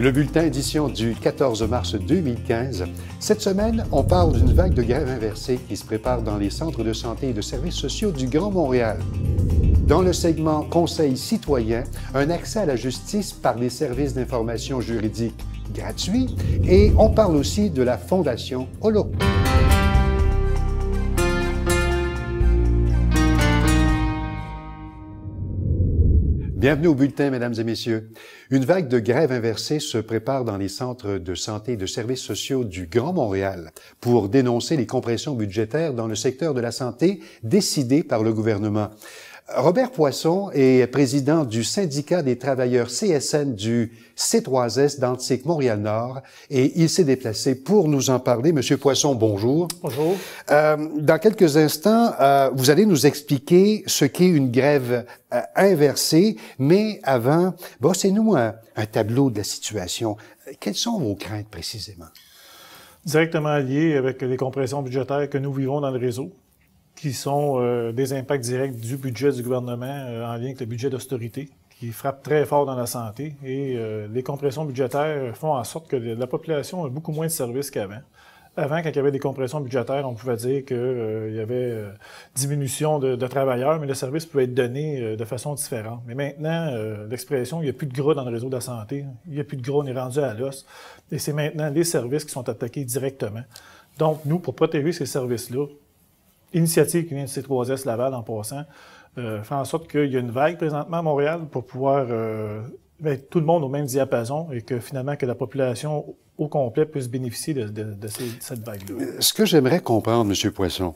Le bulletin édition du 14 mars 2015. Cette semaine, on parle d'une vague de grève inversée qui se prépare dans les centres de santé et de services sociaux du Grand Montréal. Dans le segment Conseil citoyen, un accès à la justice par les services d'information juridique gratuits et on parle aussi de la Fondation Holo. Bienvenue au bulletin, mesdames et messieurs. Une vague de grève inversée se prépare dans les centres de santé et de services sociaux du Grand Montréal pour dénoncer les compressions budgétaires dans le secteur de la santé décidées par le gouvernement. Robert Poisson est président du syndicat des travailleurs CSN du C3S d'Antique Montréal-Nord et il s'est déplacé pour nous en parler. Monsieur Poisson, bonjour. Bonjour. Dans quelques instants, vous allez nous expliquer ce qu'est une grève inversée, mais avant, bossez-nous un tableau de la situation. Quelles sont vos craintes précisément? Directement liées avec les compressions budgétaires que nous vivons dans le réseau, qui sont des impacts directs du budget du gouvernement en lien avec le budget d'austérité, qui frappe très fort dans la santé. Et les compressions budgétaires font en sorte que la population a beaucoup moins de services qu'avant. Avant, quand il y avait des compressions budgétaires, on pouvait dire qu'il y avait diminution de travailleurs, mais le service pouvait être donné de façon différente. Mais maintenant, l'expression « il n'y a plus de gras dans le réseau de la santé », il n'y a plus de gras, on est rendu à l'os. Et c'est maintenant les services qui sont attaqués directement. Donc, nous, pour protéger ces services-là, initiative qui vient de C3S Laval en passant, fait en sorte qu'il y a une vague présentement à Montréal pour pouvoir mettre tout le monde au même diapason et que finalement que la population au complet puisse bénéficier de cette vague-là. Ce que j'aimerais comprendre, M. Poisson,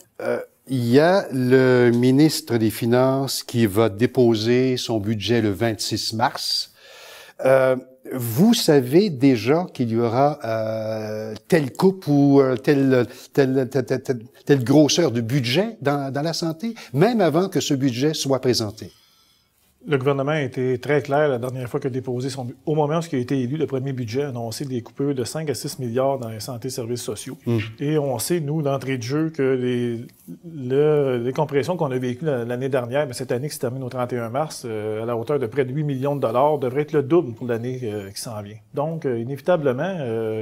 il y a le ministre des Finances qui va déposer son budget le 26 mars. Vous savez déjà qu'il y aura telle coupe ou telle grosseur de budget dans la santé, même avant que ce budget soit présenté? Le gouvernement a été très clair la dernière fois qu'il a déposé au moment où il a été élu, le premier budget a annoncé des coupures de 5 à 6 milliards dans les santé et services sociaux. Et on sait, nous, d'entrée de jeu, que les compressions qu'on a vécues l'année dernière, mais cette année qui se termine au 31 mars, à la hauteur de près de 8 millions de dollars, devrait être le double pour l'année qui s'en vient. Donc, inévitablement,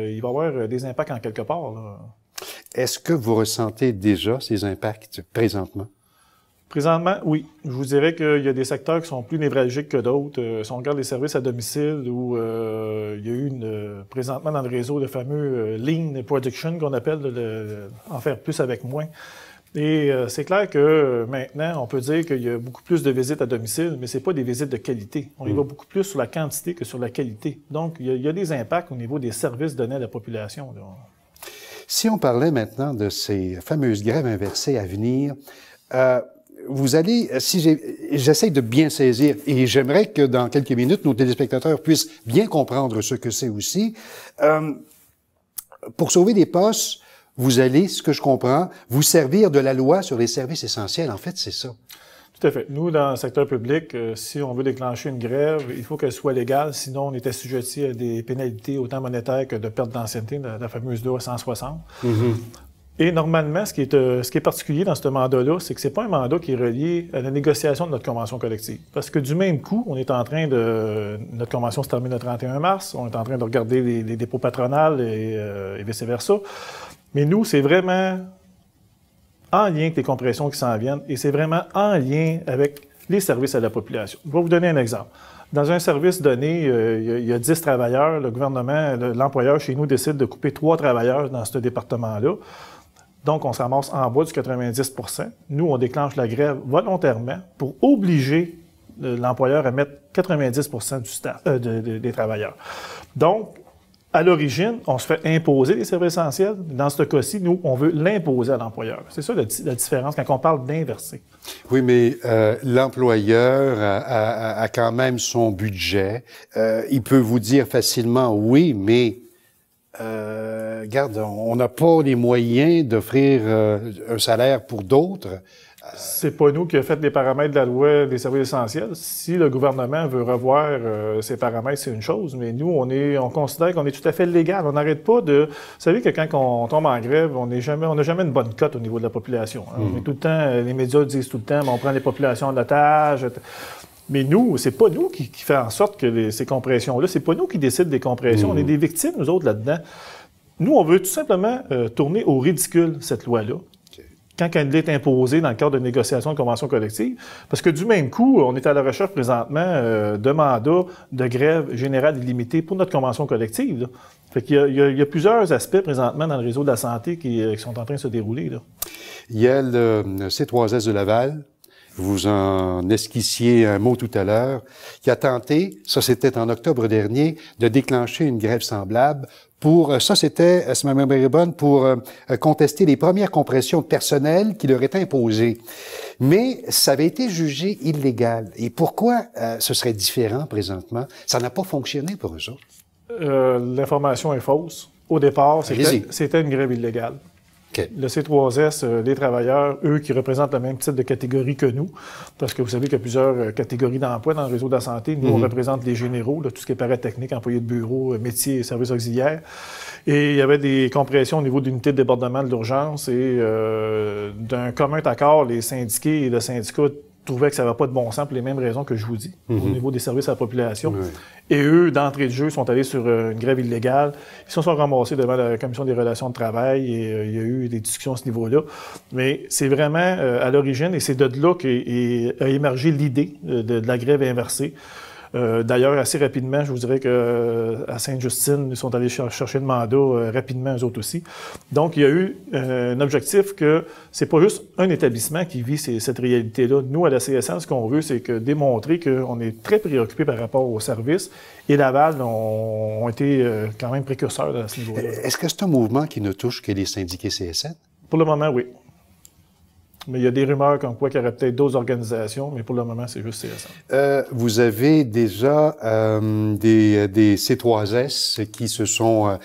il va y avoir des impacts en quelque part, là. Est-ce que vous ressentez déjà ces impacts présentement? Présentement, oui. Je vous dirais qu'il y a des secteurs qui sont plus névralgiques que d'autres. Si on regarde les services à domicile, où il y a eu présentement dans le réseau le fameux Lean Production qu'on appelle en faire plus avec moins. Et c'est clair que maintenant, on peut dire qu'il y a beaucoup plus de visites à domicile, mais c'est pas des visites de qualité. On y va beaucoup plus sur la quantité que sur la qualité. Donc, il y a des impacts au niveau des services donnés à la population, là. Si on parlait maintenant de ces fameuses grèves inversées à venir, vous allez, j'essaie de bien saisir, et j'aimerais que dans quelques minutes, nos téléspectateurs puissent bien comprendre ce que c'est aussi. Pour sauver des postes, vous allez, ce que je comprends, vous servir de la loi sur les services essentiels. En fait, c'est ça. Tout à fait. Nous, dans le secteur public, si on veut déclencher une grève, il faut qu'elle soit légale, sinon on est assujetti à des pénalités autant monétaires que de perte d'ancienneté, la fameuse loi 160. Et normalement, ce qui est particulier dans ce mandat-là, c'est que c'est pas un mandat qui est relié à la négociation de notre convention collective. Parce que du même coup, on est en train notre convention se termine le 31 mars, on est en train de regarder les dépôts patronales et vice-versa. Mais nous, c'est vraiment en lien avec les compressions qui s'en viennent et c'est vraiment en lien avec les services à la population. Je vais vous donner un exemple. Dans un service donné, il y a 10 travailleurs, le gouvernement, l'employeur chez nous décide de couper 3 travailleurs dans ce département-là. Donc, on se ramasse en bas du 90 %. Nous, on déclenche la grève volontairement pour obliger l'employeur à mettre 90 % du staff, des travailleurs. Donc, à l'origine, on se fait imposer les services essentiels. Dans ce cas-ci, nous, on veut l'imposer à l'employeur. C'est ça la différence quand on parle d'inverser. Oui, mais l'employeur a quand même son budget. Il peut vous dire facilement oui, mais regarde, on n'a pas les moyens d'offrir un salaire pour d'autres. C'est pas nous qui avons fait les paramètres de la loi des services essentiels. Si le gouvernement veut revoir ces paramètres, c'est une chose, mais nous, on considère qu'on est tout à fait légal. On n'arrête pas de... Vous savez que quand on tombe en grève, on n'a jamais une bonne cote au niveau de la population. On est tout le temps, les médias disent tout le temps, on prend les populations en otage. Mais nous, c'est pas nous qui fait en sorte que ces compressions-là, c'est pas nous qui décident des compressions. On est des victimes, nous autres, là-dedans. Nous, on veut tout simplement tourner au ridicule cette loi-là. Quand elle est imposée dans le cadre de négociation de convention collective, parce que du même coup, on est à la recherche présentement de mandats de grève générale illimitée pour notre convention collective. Là. Fait qu'il y a plusieurs aspects présentement dans le réseau de la santé qui sont en train de se dérouler. Là. Il y a le C3S de Laval. Vous en esquissiez un mot tout à l'heure, qui a tenté, ça c'était en octobre dernier, de déclencher une grève semblable pour, ça c'était, si ma mémoire est bonne, pour contester les premières compressions de personnel qui leur étaient imposées. Mais ça avait été jugé illégal. Et pourquoi ce serait différent présentement? Ça n'a pas fonctionné pour eux autres. L'information est fausse. Au départ, c'était une grève illégale. Okay. Le C3S, les travailleurs, eux qui représentent le même type de catégorie que nous, parce que vous savez qu'il y a plusieurs catégories d'emploi dans le réseau de la santé. Nous, on représente les généraux, là, tout ce qui est paratechnique, employés de bureau, métiers et services auxiliaires. Et il y avait des compressions au niveau d'unités de débordement de l'urgence et d'un commun accord, les syndiqués et le syndicat trouvaient que ça n'avait pas de bon sens pour les mêmes raisons que je vous dis, au niveau des services à la population. Et eux, d'entrée de jeu, sont allés sur une grève illégale. Ils se sont ramassés devant la Commission des relations de travail et il y a eu des discussions à ce niveau-là. Mais c'est vraiment à l'origine, et c'est de là qu'a émergé l'idée de la grève inversée. D'ailleurs, assez rapidement, je vous dirais qu'à Sainte-Justine, ils sont allés chercher le mandat rapidement, eux autres aussi. Donc, il y a eu un objectif que c'est pas juste un établissement qui vit cette réalité-là. Nous, à la CSN, ce qu'on veut, c'est que démontrer qu'on est très préoccupés par rapport aux services. Et Laval ont été quand même précurseurs à ce niveau-là. Est-ce que c'est un mouvement qui ne touche que les syndiqués CSN? Pour le moment, oui. Mais il y a des rumeurs comme quoi qu'il y aurait peut-être d'autres organisations, mais pour le moment, c'est juste CSN. Vous avez déjà des C3S qui se sont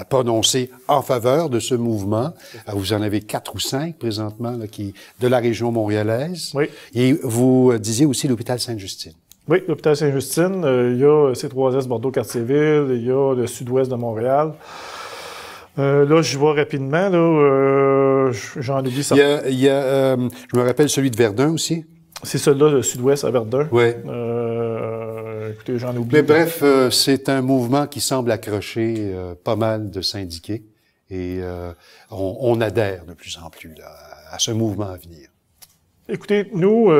prononcés en faveur de ce mouvement. Vous en avez 4 ou 5 présentement là, de la région montréalaise. Oui. Et vous disiez aussi l'hôpital Sainte-Justine. Oui, l'hôpital Sainte-Justine. Il y a C3S Bordeaux-Quartier-Ville, il y a le sud-ouest de Montréal. Là, je vois rapidement, là, j'en oublie ça. Il y a je me rappelle celui de Verdun aussi. C'est celui-là, le sud-ouest à Verdun. Oui. Écoutez, j'en oublie. Mais bref, c'est un mouvement qui semble accrocher pas mal de syndiqués et on adhère de plus en plus là, à ce mouvement à venir. Écoutez, nous,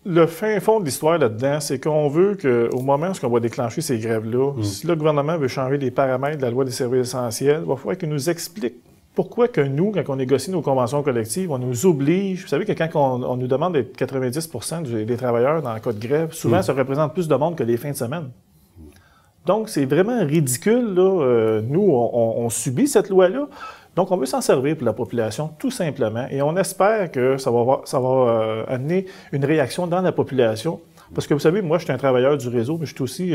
le fin fond de l'histoire là-dedans, c'est qu'on veut qu'au moment où on va déclencher ces grèves-là, si le gouvernement veut changer les paramètres de la loi des services essentiels, il va falloir qu'il nous explique pourquoi que nous, quand on négocie nos conventions collectives, on nous oblige. Vous savez que quand on nous demande d'être 90 % des travailleurs dans le cas de grève, souvent ça représente plus de monde que les fins de semaine. Donc, c'est vraiment ridicule, là. Nous, on subit cette loi-là. Donc, on veut s'en servir pour la population, tout simplement. Et on espère que ça va amener une réaction dans la population. Parce que vous savez, moi, je suis un travailleur du réseau, mais je suis aussi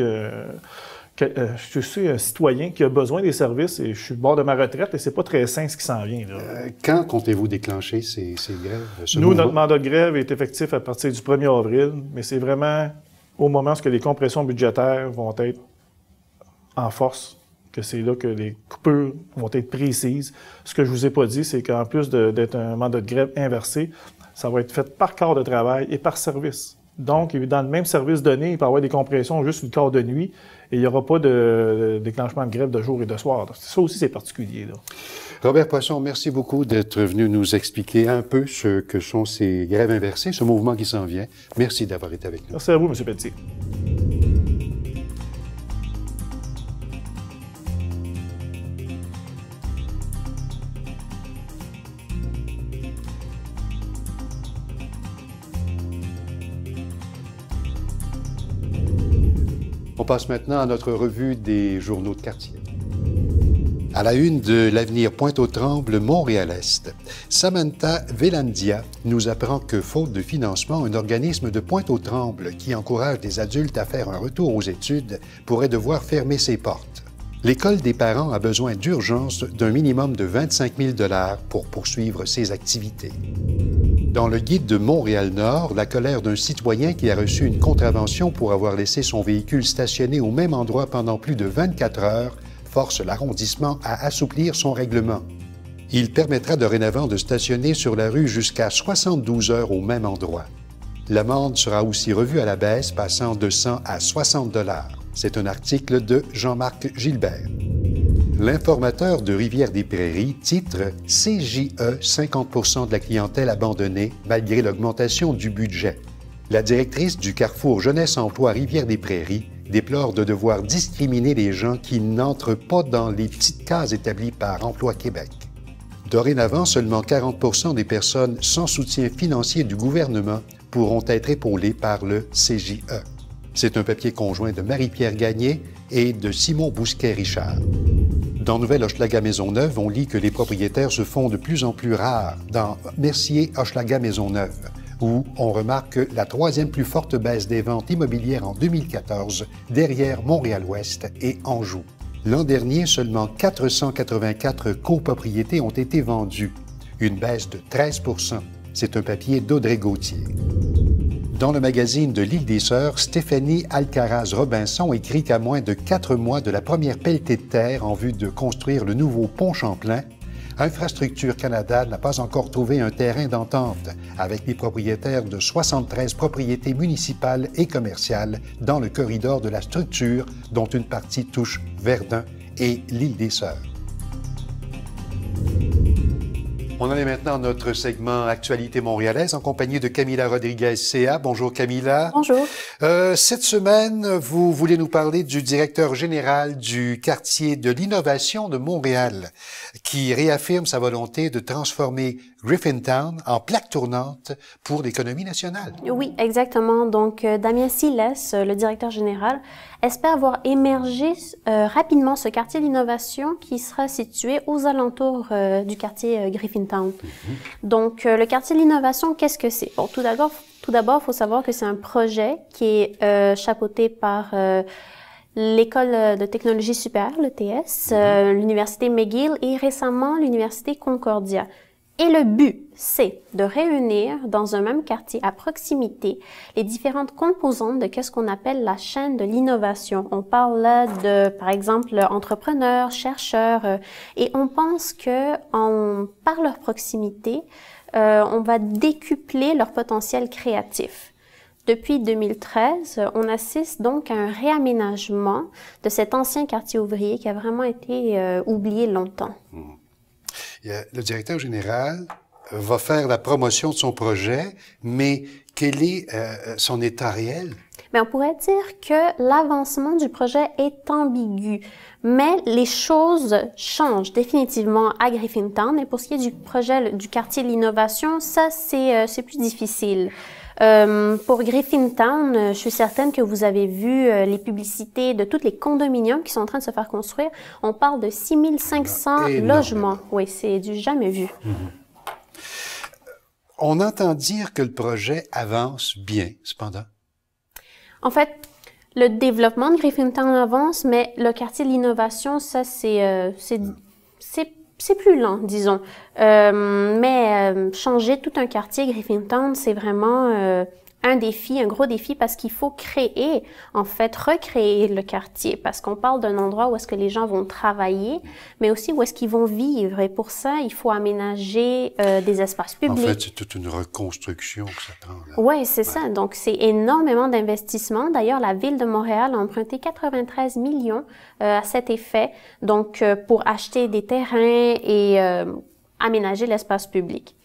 un citoyen qui a besoin des services et je suis au bord de ma retraite et c'est pas très sain ce qui s'en vient. Là. Quand comptez-vous déclencher ces grèves? Nous, notre mandat de grève est effectif à partir du 1er avril, mais c'est vraiment au moment où les compressions budgétaires vont être en force. Que c'est là que les coupures vont être précises. Ce que je vous ai pas dit, c'est qu'en plus d'être un mandat de grève inversé, ça va être fait par quart de travail et par service. Donc, dans le même service donné, il peut y avoir des compressions juste une quart de nuit et il n'y aura pas de déclenchement de grève de jour et de soir. Donc, ça aussi, c'est particulier, là. Robert Poisson, merci beaucoup d'être venu nous expliquer un peu ce que sont ces grèves inversées, ce mouvement qui s'en vient. Merci d'avoir été avec nous. Merci à vous, M. Pelletier. On passe maintenant à notre revue des journaux de quartier. À la une de l'Avenir Pointe-aux-Trembles, Montréal-Est, Samantha Velandia nous apprend que, faute de financement, un organisme de Pointe-aux-Trembles qui encourage des adultes à faire un retour aux études pourrait devoir fermer ses portes. L'école des parents a besoin d'urgence d'un minimum de 25 000 $ pour poursuivre ses activités. Dans le guide de Montréal-Nord, la colère d'un citoyen qui a reçu une contravention pour avoir laissé son véhicule stationné au même endroit pendant plus de 24 heures force l'arrondissement à assouplir son règlement. Il permettra dorénavant de stationner sur la rue jusqu'à 72 heures au même endroit. L'amende sera aussi revue à la baisse, passant de 100 à 60 $. C'est un article de Jean-Marc Gilbert. L'informateur de Rivière-des-Prairies titre « CJE, 50 % de la clientèle abandonnée malgré l'augmentation du budget ». La directrice du Carrefour Jeunesse Emploi Rivière-des-Prairies déplore de devoir discriminer les gens qui n'entrent pas dans les petites cases établies par Emploi Québec. Dorénavant, seulement 40 % des personnes sans soutien financier du gouvernement pourront être épaulées par le CJE. C'est un papier conjoint de Marie-Pierre Gagné et de Simon Bousquet-Richard. Dans Nouvelle-Hochelaga-Maisonneuve, on lit que les propriétaires se font de plus en plus rares dans Mercier-Hochelaga-Maisonneuve, où on remarque la troisième plus forte baisse des ventes immobilières en 2014, derrière Montréal-Ouest et Anjou. L'an dernier, seulement 484 copropriétés ont été vendues, une baisse de 13 %. C'est un papier d'Audrey Gauthier. Dans le magazine de l'Île des Sœurs, Stéphanie Alcaraz-Robinson écrit qu'à moins de 4 mois de la première pelletée de terre en vue de construire le nouveau pont Champlain, Infrastructure Canada n'a pas encore trouvé un terrain d'entente avec les propriétaires de 73 propriétés municipales et commerciales dans le corridor de la structure, dont une partie touche Verdun et l'Île des Sœurs. On en est maintenant à notre segment Actualité montréalaise en compagnie de Camilla Rodriguez-CA. Bonjour Camilla. Bonjour. Cette semaine, vous voulez nous parler du directeur général du quartier de l'innovation de Montréal qui réaffirme sa volonté de transformer Griffintown en plaque tournante pour l'économie nationale. Oui, exactement. Donc, Damien Siles, le directeur général, espère voir émerger rapidement ce quartier d'innovation qui sera situé aux alentours du quartier Griffintown. Donc, le quartier de l'innovation, qu'est-ce que c'est? Bon, tout d'abord, il faut savoir que c'est un projet qui est chapeauté par l'École de technologie supérieure, l'ETS, l'Université McGill et récemment l'Université Concordia. Et le but, c'est de réunir dans un même quartier à proximité les différentes composantes de qu'est-ce qu'on appelle la chaîne de l'innovation. On parle là de, par exemple, entrepreneurs, chercheurs, et on pense que par leur proximité, on va décupler leur potentiel créatif. Depuis 2013, on assiste donc à un réaménagement de cet ancien quartier ouvrier qui a vraiment été oublié longtemps. Le directeur général va faire la promotion de son projet, mais quel est son état réel? Mais on pourrait dire que l'avancement du projet est ambigu, mais les choses changent définitivement à Griffintown. Et pour ce qui est du projet du quartier de l'innovation, ça c'est plus difficile. Pour Griffintown, je suis certaine que vous avez vu les publicités de tous les condominiums qui sont en train de se faire construire. On parle de 6500 logements. Oui, c'est du jamais vu. On entend dire que le projet avance bien, cependant. En fait, le développement de Griffintown avance, mais le quartier de l'innovation, ça, c'est plus lent, disons. Mais changer tout un quartier, Griffintown, c'est vraiment un défi, un gros défi, parce qu'il faut créer, en fait, recréer le quartier, parce qu'on parle d'un endroit où est-ce que les gens vont travailler, mais aussi où est-ce qu'ils vont vivre. Et pour ça, il faut aménager des espaces publics. En fait, c'est toute une reconstruction que ça prend. Oui, c'est ça. Donc, c'est énormément d'investissement. D'ailleurs, la Ville de Montréal a emprunté 93 millions à cet effet, donc pour acheter des terrains et aménager l'espace public.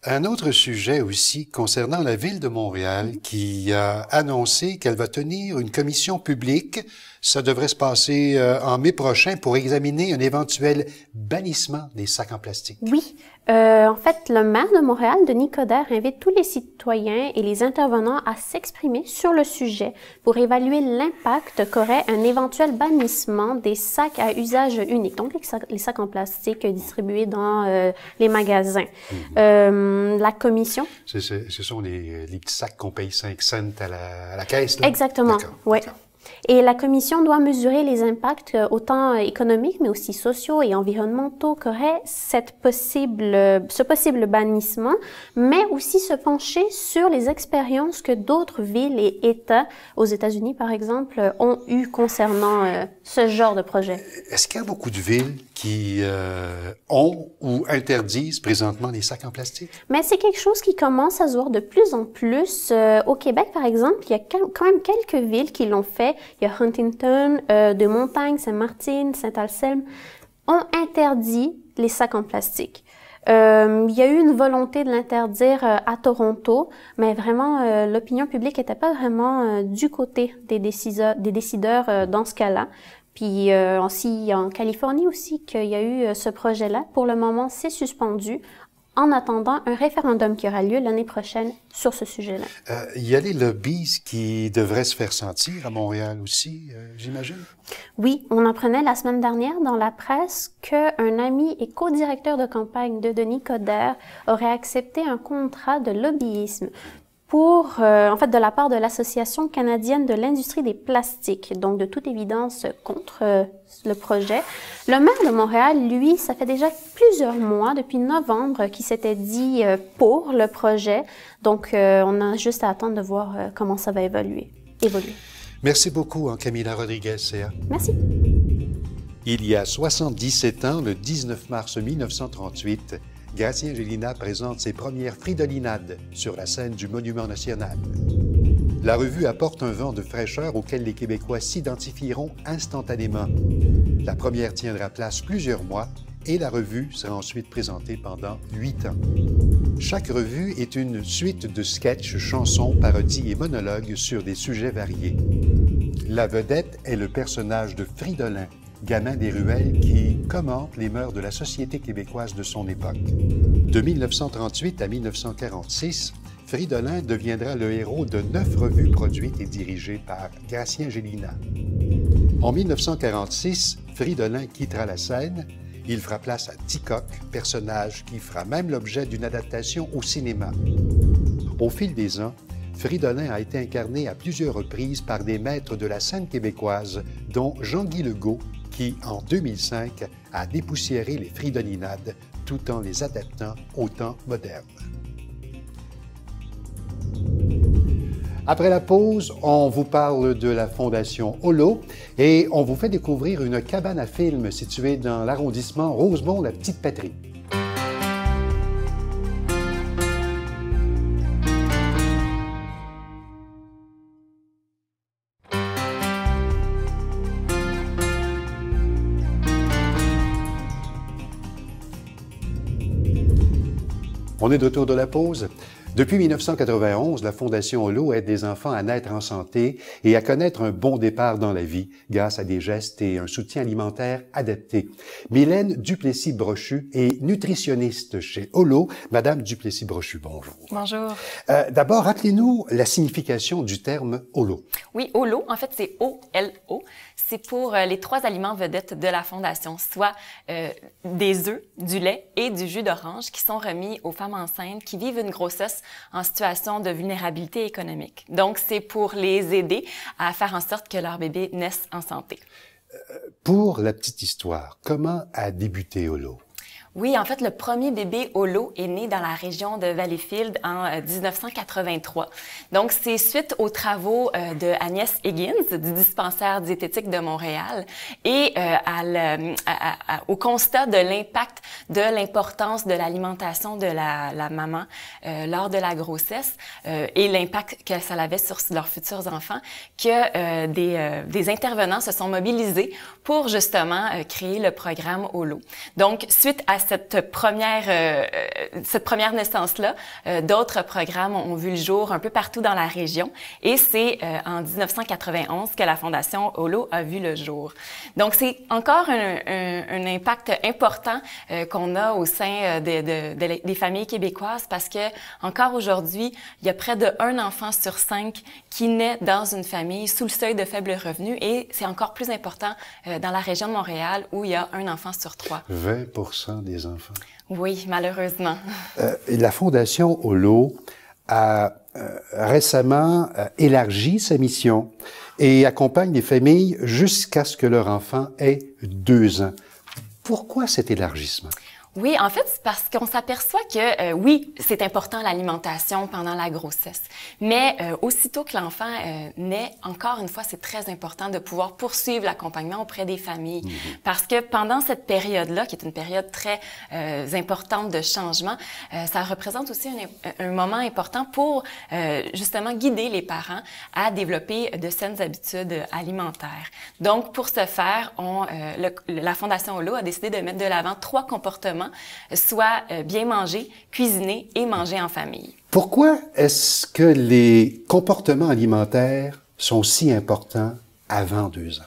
Un autre sujet aussi concernant la Ville de Montréal qui a annoncé qu'elle va tenir une commission publique. Ça devrait se passer en mai prochain pour examiner un éventuel bannissement des sacs en plastique. Oui. En fait, le maire de Montréal, Denis Coderre, invite tous les citoyens et les intervenants à s'exprimer sur le sujet pour évaluer l'impact qu'aurait un éventuel bannissement des sacs à usage unique, donc les sacs en plastique distribués dans les magasins. La commission... Ce sont les petits sacs qu'on paye 5 cents à la caisse, là? Exactement, oui. Et la Commission doit mesurer les impacts autant économiques, mais aussi sociaux et environnementaux qu'aurait ce possible bannissement, mais aussi se pencher sur les expériences que d'autres villes et États, aux États-Unis par exemple, ont eues concernant ce genre de projet. Est-ce qu'il y a beaucoup de villes qui ont ou interdisent présentement les sacs en plastique? Mais c'est quelque chose qui commence à se voir de plus en plus. Au Québec, par exemple, il y a quand même quelques villes qui l'ont fait. Il y a Huntington, de Montagne, Saint-Martin, Saint-Anselme, ont interdit les sacs en plastique. Il y a eu une volonté de l'interdire à Toronto, mais vraiment, l'opinion publique n'était pas vraiment du côté des décideurs dans ce cas-là. Puis aussi en Californie aussi qu'il y a eu ce projet-là. Pour le moment, c'est suspendu en attendant un référendum qui aura lieu l'année prochaine sur ce sujet-là. Il y a les lobbies qui devraient se faire sentir à Montréal aussi, j'imagine? Oui, on apprenait la semaine dernière dans la presse qu'un ami et co-directeur de campagne de Denis Coderre aurait accepté un contrat de lobbyisme pour, en fait, de la part de l'Association canadienne de l'industrie des plastiques, donc de toute évidence contre le projet. Le maire de Montréal, lui, ça fait déjà plusieurs mois, depuis novembre, qu'il s'était dit pour le projet. Donc, on a juste à attendre de voir comment ça va évoluer. Merci beaucoup, Camila Rodriguez-CA. Merci. Il y a 77 ans, le 19 mars 1938, Gratien Gélina présente ses premières fridolinades sur la scène du Monument national. La revue apporte un vent de fraîcheur auquel les Québécois s'identifieront instantanément. La première tiendra place plusieurs mois et la revue sera ensuite présentée pendant 8 ans. Chaque revue est une suite de sketchs, chansons, parodies et monologues sur des sujets variés. La vedette est le personnage de Fridolin, gamin des ruelles qui commente les mœurs de la société québécoise de son époque. De 1938 à 1946, Fridolin deviendra le héros de 9 revues produites et dirigées par Gratien Gélina. En 1946, Fridolin quittera la scène. Il fera place à Ticoc, personnage qui fera même l'objet d'une adaptation au cinéma. Au fil des ans, Fridolin a été incarné à plusieurs reprises par des maîtres de la scène québécoise, dont Jean-Guy Legault, qui, en 2005, a dépoussiéré les fridolinades tout en les adaptant au temps moderne. Après la pause, on vous parle de la Fondation Holo et on vous fait découvrir une cabane à film située dans l'arrondissement Rosemont-la-Petite-Patrie. On est de retour de la pause. Depuis 1991, la Fondation Holo aide des enfants à naître en santé et à connaître un bon départ dans la vie grâce à des gestes et un soutien alimentaire adapté. Mylène Duplessis-Brochu est nutritionniste chez Holo. Madame Duplessis-Brochu, bonjour. Bonjour. D'abord, rappelez-nous la signification du terme Holo. Oui, Holo, en fait, c'est O-L-O. C'est pour les 3 aliments vedettes de la Fondation, soit des œufs, du lait et du jus d'orange qui sont remis aux femmes enceintes qui vivent une grossesse en situation de vulnérabilité économique. Donc, c'est pour les aider à faire en sorte que leur bébé naisse en santé. Pour la petite histoire, comment a débuté Holo? Oui, en fait, le premier bébé Holo est né dans la région de Valleyfield en 1983. Donc, c'est suite aux travaux de Agnès Higgins du dispensaire diététique de Montréal et au constat de l'impact de l'importance de l'alimentation de la maman lors de la grossesse et l'impact que ça avait sur leurs futurs enfants que des intervenants se sont mobilisés pour justement créer le programme Holo. Donc, suite à cette première naissance-là, d'autres programmes ont vu le jour un peu partout dans la région et c'est en 1991 que la Fondation Holo a vu le jour. Donc, c'est encore un impact important qu'on a au sein des familles québécoises parce que encore aujourd'hui, il y a près de 1 enfant sur 5 qui naît dans une famille sous le seuil de faible revenu et c'est encore plus important dans la région de Montréal où il y a 1 enfant sur 3. 20% des enfants. Oui, malheureusement. La Fondation Holo a récemment élargi sa mission et accompagne les familles jusqu'à ce que leur enfant ait 2 ans. Pourquoi cet élargissement? Oui, en fait, c'est parce qu'on s'aperçoit que, oui, c'est important l'alimentation pendant la grossesse, mais aussitôt que l'enfant naît, encore une fois, c'est très important de pouvoir poursuivre l'accompagnement auprès des familles. Parce que pendant cette période-là, qui est une période très importante de changement, ça représente aussi un moment important pour justement guider les parents à développer de saines habitudes alimentaires. Donc, pour ce faire, la Fondation Holo a décidé de mettre de l'avant 3 comportements, soit bien manger, cuisiner et manger en famille. Pourquoi est-ce que les comportements alimentaires sont si importants avant 2 ans?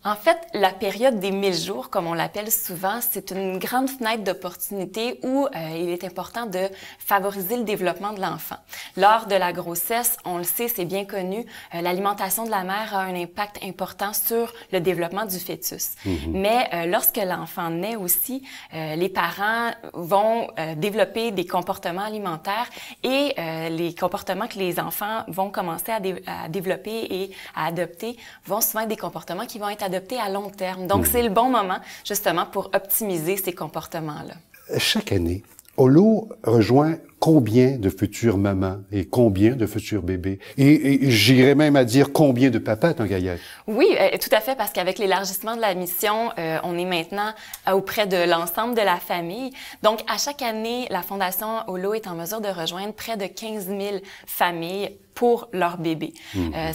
En fait, la période des 1000 jours, comme on l'appelle souvent, c'est une grande fenêtre d'opportunité où il est important de favoriser le développement de l'enfant. Lors de la grossesse, on le sait, c'est bien connu, l'alimentation de la mère a un impact important sur le développement du fœtus. Mais lorsque l'enfant naît aussi, les parents vont développer des comportements alimentaires et les comportements que les enfants vont commencer à développer et à adopter vont souvent être des comportements qui vont être adoptés à long terme. Donc, c'est le bon moment, justement, pour optimiser ces comportements-là. Chaque année, Holo rejoint combien de futures mamans et combien de futurs bébés? Et j'irais même à dire combien de papas, tant qu'à y être? Oui, tout à fait, parce qu'avec l'élargissement de la mission, on est maintenant auprès de l'ensemble de la famille. Donc, à chaque année, la Fondation Holo est en mesure de rejoindre près de 15 000 familles pour leur bébé.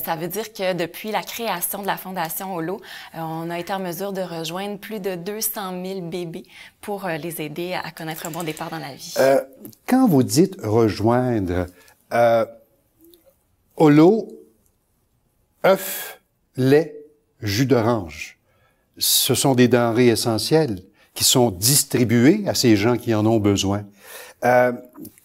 Ça veut dire que depuis la création de la Fondation Holo, on a été en mesure de rejoindre plus de 200 000 bébés pour les aider à connaître un bon départ dans la vie. Quand vous dites rejoindre, Holo, œufs, lait, jus d'orange, ce sont des denrées essentielles qui sont distribuées à ces gens qui en ont besoin.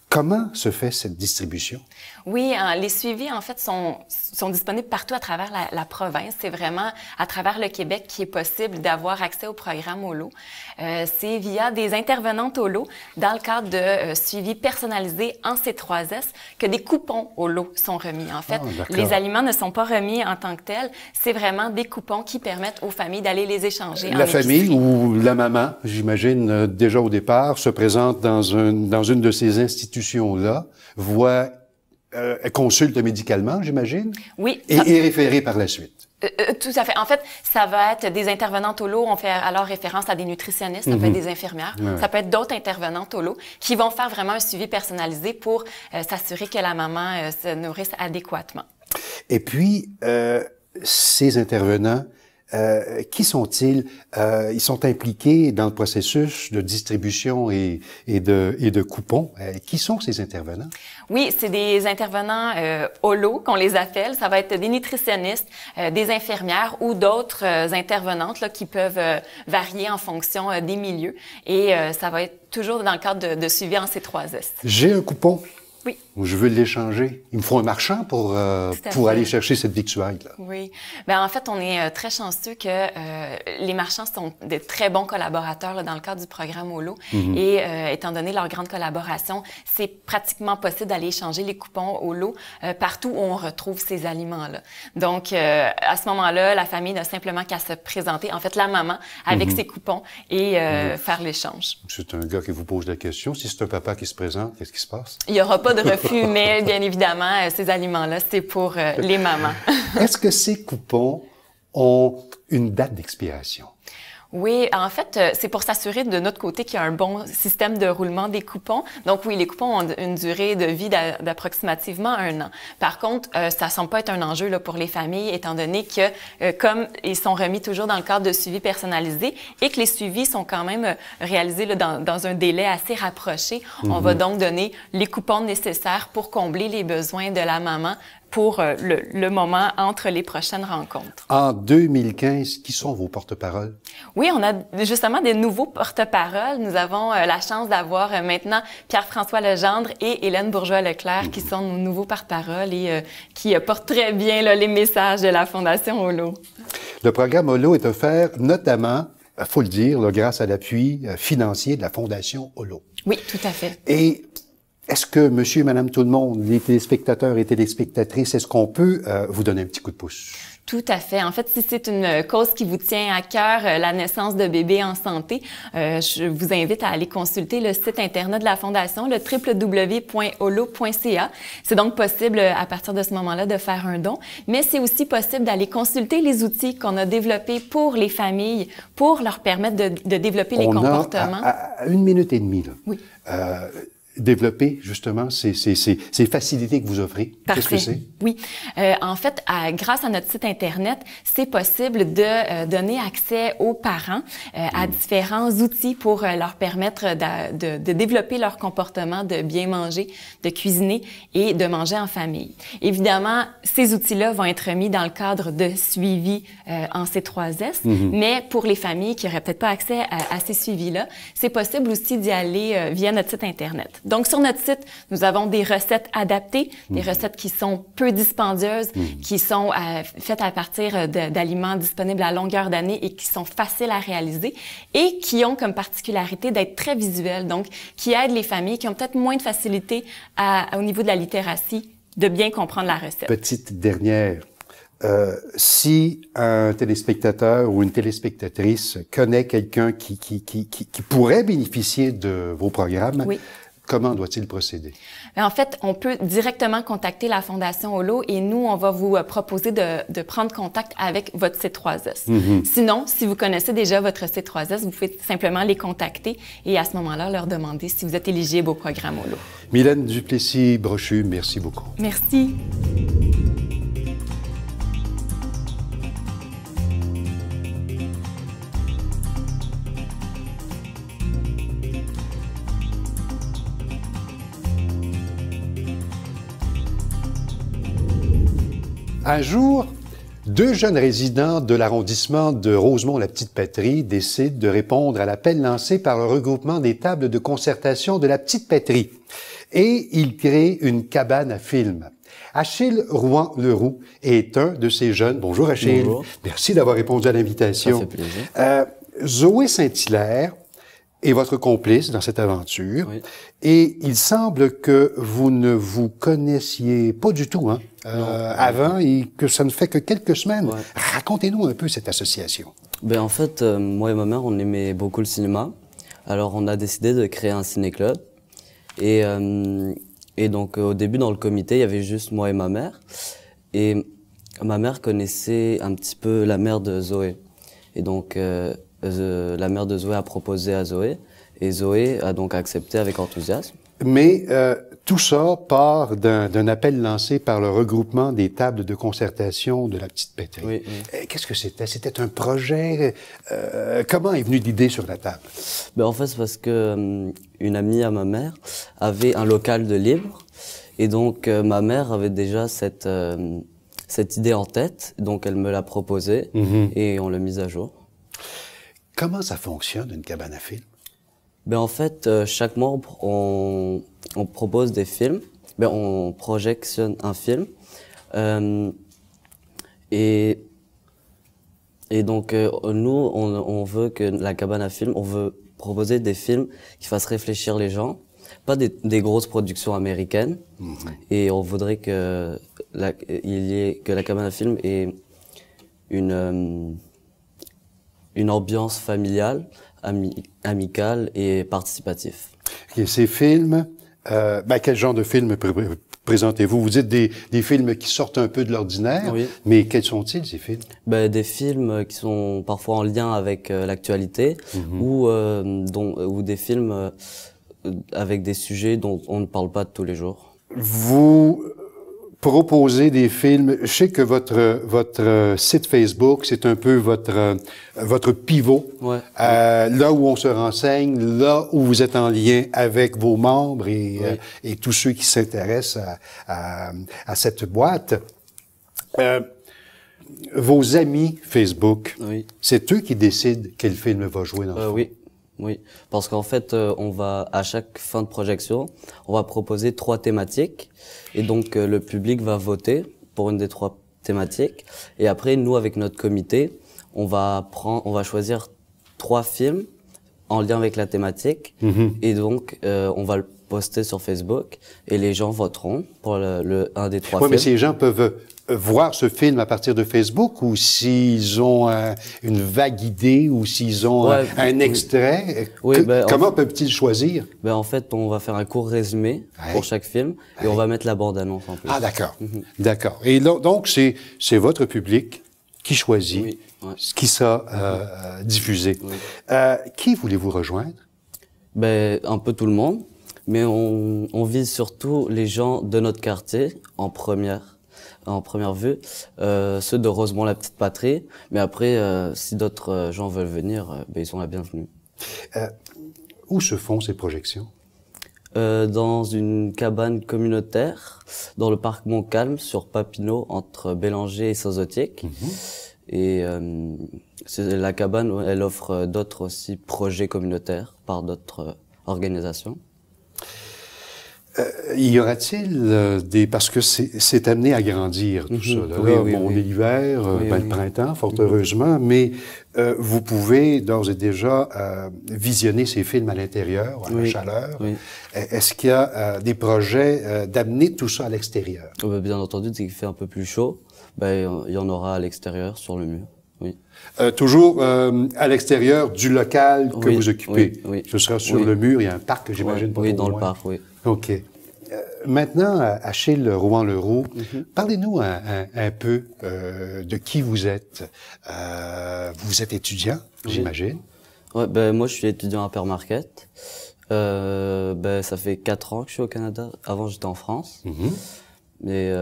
Comment se fait cette distribution? Oui, les suivis, en fait, sont disponibles partout à travers la province. C'est vraiment à travers le Québec qu'il est possible d'avoir accès au programme Holo. C'est via des intervenantes Holo, dans le cadre de suivi personnalisé en C3S, que des coupons Holo sont remis. En fait, les aliments ne sont pas remis en tant que tels. C'est vraiment des coupons qui permettent aux familles d'aller les échanger en épicerie. La famille ou la maman, j'imagine, déjà au départ, se présente dans une de ces institutions-là, voit consulte médicalement, j'imagine? Oui. Et est référé par la suite. Tout à fait. En fait, ça va être des intervenantes Holo. On fait alors référence à des nutritionnistes, ça peut être des infirmières, ça peut être d'autres intervenantes Holo qui vont faire vraiment un suivi personnalisé pour s'assurer que la maman se nourrisse adéquatement. Et puis, ces intervenants, qui sont-ils? Ils sont impliqués dans le processus de distribution et de coupons. Qui sont ces intervenants? Oui, c'est des intervenants Holo qu'on les appelle. Ça va être des nutritionnistes, des infirmières ou d'autres intervenantes là, qui peuvent varier en fonction des milieux. Et ça va être toujours dans le cadre de suivi en C3S. J'ai un coupon. Oui. Je veux l'échanger. Il me faut un marchand pour aller chercher cette victuaille-là. Oui. Ben en fait, on est très chanceux que les marchands sont des très bons collaborateurs là, dans le cadre du programme Holo. Et étant donné leur grande collaboration, c'est pratiquement possible d'aller échanger les coupons Holo partout où on retrouve ces aliments-là. Donc, à ce moment-là, la famille n'a simplement qu'à se présenter, en fait, la maman, avec ses coupons et faire l'échange. C'est un gars qui vous pose la question. Si c'est un papa qui se présente, qu'est-ce qui se passe? Il n'y aura pas de refus, mais bien évidemment, ces aliments-là, c'est pour les mamans. Est-ce que ces coupons ont une date d'expiration? Oui, en fait, c'est pour s'assurer de notre côté qu'il y a un bon système de roulement des coupons. Donc oui, les coupons ont une durée de vie d'approximativement 1 an. Par contre, ça ne semble pas être un enjeu là, pour les familles, étant donné que comme ils sont remis toujours dans le cadre de suivi personnalisé et que les suivis sont quand même réalisés là, dans un délai assez rapproché, on va donc donner les coupons nécessaires pour combler les besoins de la maman pour le moment entre les prochaines rencontres. En 2015, qui sont vos porte-paroles? Oui, on a justement des nouveaux porte-paroles. Nous avons la chance d'avoir maintenant Pierre-François Legendre et Hélène Bourgeois-Leclerc qui sont nos nouveaux porte-paroles et qui portent très bien là, les messages de la Fondation Holo. Le programme Holo est offert notamment, il faut le dire, là, grâce à l'appui financier de la Fondation Holo. Oui, tout à fait. Et Est-ce que monsieur et madame tout le monde, les téléspectateurs et téléspectatrices, est-ce qu'on peut vous donner un petit coup de pouce? Tout à fait. En fait, si c'est une cause qui vous tient à cœur, la naissance de bébés en santé, je vous invite à aller consulter le site Internet de la Fondation, le www.holo.ca. C'est donc possible, à partir de ce moment-là, de faire un don, mais c'est aussi possible d'aller consulter les outils qu'on a développés pour les familles, pour leur permettre de développer les comportements. À 1 minute et demie, là. Oui. Développer, justement, ces facilités que vous offrez. Qu'est-ce que c'est? Oui. En fait, grâce à notre site Internet, c'est possible de donner accès aux parents à différents outils pour leur permettre de développer leur comportement, de bien manger, de cuisiner et de manger en famille. Évidemment, ces outils-là vont être mis dans le cadre de suivi en C3S, mais pour les familles qui n'auraient peut-être pas accès à ces suivis-là, c'est possible aussi d'y aller via notre site Internet. Donc, sur notre site, nous avons des recettes adaptées, des recettes qui sont peu dispendieuses, qui sont faites à partir d'aliments disponibles à longueur d'année et qui sont faciles à réaliser et qui ont comme particularité d'être très visuelles, donc qui aident les familles qui ont peut-être moins de facilité au niveau de la littératie de bien comprendre la recette. Petite dernière. Si un téléspectateur ou une téléspectatrice connaît quelqu'un qui pourrait bénéficier de vos programmes, oui. Comment doit-il procéder? En fait, on peut directement contacter la Fondation Holo et nous, on va vous proposer de prendre contact avec votre C3S. Sinon, si vous connaissez déjà votre C3S, vous pouvez simplement les contacter et à ce moment-là, leur demander si vous êtes éligible au programme Holo. Mylène Duplessis-Brochu, merci beaucoup. Merci. Un jour, 2 jeunes résidents de l'arrondissement de Rosemont-la-Petite-Patrie décident de répondre à l'appel lancé par le regroupement des tables de concertation de la Petite-Patrie. Et ils créent une cabane à films. Achille Rouen-Leroux est un de ces jeunes. Bonjour Achille. Bonjour. Merci d'avoir répondu à l'invitation. Ça fait plaisir. Zoé Saint-Hilaire est votre complice dans cette aventure. Oui. Et il semble que vous ne vous connaissiez pas du tout, hein, avant, et que ça ne fait que quelques semaines. Ouais. Racontez-nous un peu cette association. Ben en fait, moi et ma mère, on aimait beaucoup le cinéma. Alors on a décidé de créer un ciné-club. Et donc au début dans le comité, il y avait juste moi et ma mère. Et ma mère connaissait un petit peu la mère de Zoé. Et donc la mère de Zoé a proposé à Zoé. Et Zoé a donc accepté avec enthousiasme. Mais tout ça part d'un appel lancé par le regroupement des tables de concertation de la Petite-Patrie. Oui, oui. Qu'est-ce que c'était? C'était un projet? Comment est venue l'idée sur la table? Ben en fait, c'est parce que une amie à ma mère avait un local de libre. Et donc ma mère avait déjà cette idée en tête. Donc elle me l'a proposée et on l'a mise à jour. Comment ça fonctionne, une cabane à films? Ben en fait, chaque mois, on propose des films. Ben on projectionne un film. Et donc, nous, on veut que la cabane à films, on veut proposer des films qui fassent réfléchir les gens. Pas des grosses productions américaines. Et on voudrait que la cabane à films ait une ambiance familiale, amicale et participative. Et ces films, quel genre de films présentez-vous? Vous dites des films qui sortent un peu de l'ordinaire, Oui. Mais quels sont-ils, ces films? Ben, des films qui sont parfois en lien avec l'actualité ou des films avec des sujets dont on ne parle pas tous les jours. Vous proposez des films. Je sais que votre site Facebook, c'est un peu votre pivot. Ouais. Là où on se renseigne, là où vous êtes en lien avec vos membres et tous ceux qui s'intéressent à cette boîte. Vos amis Facebook, Oui. c'est eux qui décident quel film va jouer dans le film. Oui, parce qu'en fait, on va à chaque fin de projection, on va proposer 3 thématiques et donc le public va voter pour une des 3 thématiques et après nous avec notre comité, on va choisir 3 films en lien avec la thématique. Et donc, on va le poster sur Facebook et les gens voteront pour un des 3 films. Mais ces gens peuvent voir ce film à partir de Facebook ou s'ils ont une vague idée ou s'ils ont un extrait, comment peuvent-ils choisir? En fait, on va faire un court résumé pour chaque film et on va mettre la bande-annonce en plus. Ah, d'accord. D'accord. Et donc, c'est votre public qui choisit ce qui sera diffusé. Qui voulez-vous rejoindre? Un peu tout le monde, mais on vise surtout les gens de notre quartier en première vue, ceux de Rosemont-la-Petite-Patrie. Mais après, si d'autres gens veulent venir, ils sont la bienvenue. Où se font ces projections? Dans une cabane communautaire, dans le parc Montcalm, sur Papineau, entre Bélanger et Saint-Zotique. Et la cabane, elle offre d'autres aussi projets communautaires par d'autres organisations. Y aura-t-il parce que c'est amené à grandir tout ça. Là, on est l'hiver, le printemps, fort heureusement, mais vous pouvez d'ores et déjà visionner ces films à l'intérieur, à la chaleur. Est-ce qu'il y a des projets d'amener tout ça à l'extérieur? Bien entendu, dès qu'il fait un peu plus chaud, il y en aura à l'extérieur, sur le mur. Oui. Toujours à l'extérieur du local que vous occupez. Ce sera sur le mur, il y a un parc, j'imagine, pas trop dans loin. Le parc, oui. OK. Maintenant, Achille Rouen-Leroux, parlez-nous un peu de qui vous êtes. Vous êtes étudiant, j'imagine? Moi, je suis étudiant à Père Marquette. Ça fait 4 ans que je suis au Canada. Avant, j'étais en France. Mais,